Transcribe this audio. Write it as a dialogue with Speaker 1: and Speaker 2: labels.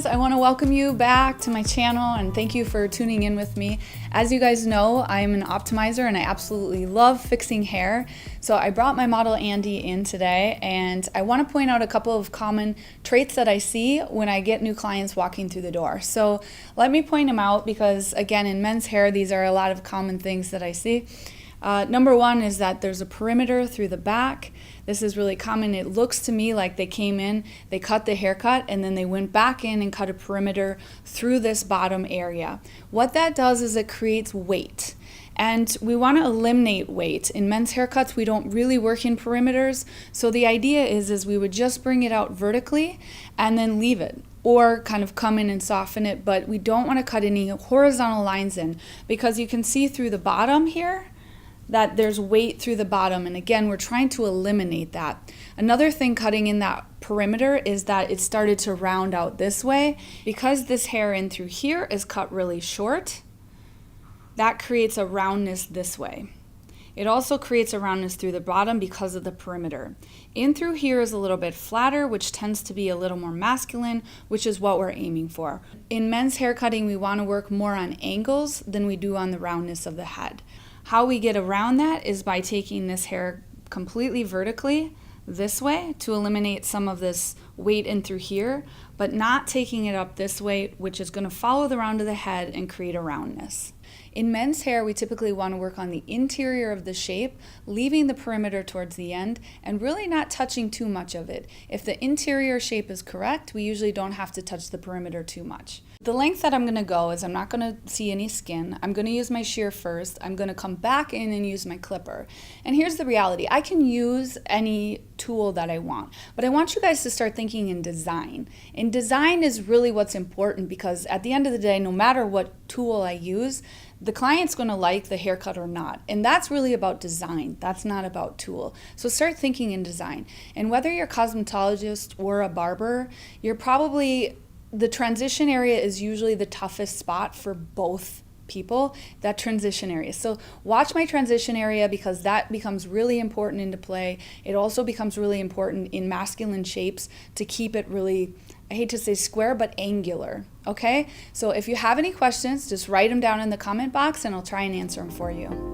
Speaker 1: friends, I want to welcome you back to my channel and thank you for tuning in with me. As you guys know, I'm an optimizer and I absolutely love fixing hair. So I brought my model Andy in today and I want to point out a couple of common traits that I see when I get new clients walking through the door. So let me point them out because again, in men's hair, these are a lot of common things that I see. Number one is that there's a perimeter through the back. This is really common. It looks to me like they came in, they cut the haircut, and then they went back in and cut a perimeter through this bottom area. What that does is it creates weight. And we want to eliminate weight. In men's haircuts, we don't really work in perimeters. So the idea is we would just bring it out vertically and then leave it, or kind of come in and soften it. But we don't want to cut any horizontal lines in because you can see through the bottom here that there's weight through the bottom, and again, we're trying to eliminate that. Another thing cutting in that perimeter is that it started to round out this way. Because this hair in through here is cut really short, that creates a roundness this way. It also creates a roundness through the bottom because of the perimeter. In through here is a little bit flatter, which tends to be a little more masculine, which is what we're aiming for. In men's hair cutting, we want to work more on angles than we do on the roundness of the head. How we get around that is by taking this hair completely vertically this way to eliminate some of this weight in through here, but not taking it up this way, which is going to follow the round of the head and create a roundness. In men's hair, we typically want to work on the interior of the shape, leaving the perimeter towards the end and really not touching too much of it. If the interior shape is correct, we usually don't have to touch the perimeter too much. The length that I'm going to go is I'm not going to see any skin. I'm going to use my shear first. I'm going to come back in and use my clipper. And here's the reality. I can use any tool that I want, but I want you guys to start thinking in design. And design is really what's important because at the end of the day, no matter what tool I use, the client's going to like the haircut or not. And that's really about design. That's not about tool. So start thinking in design. And whether you're a cosmetologist or a barber, you're probably, the transition area is usually the toughest spot for both people, that transition area. So watch my transition area because that becomes really important into play. It also becomes really important in masculine shapes to keep it really, I hate to say square, but angular. Okay? So if you have any questions, just write them down in the comment box and I'll try and answer them for you.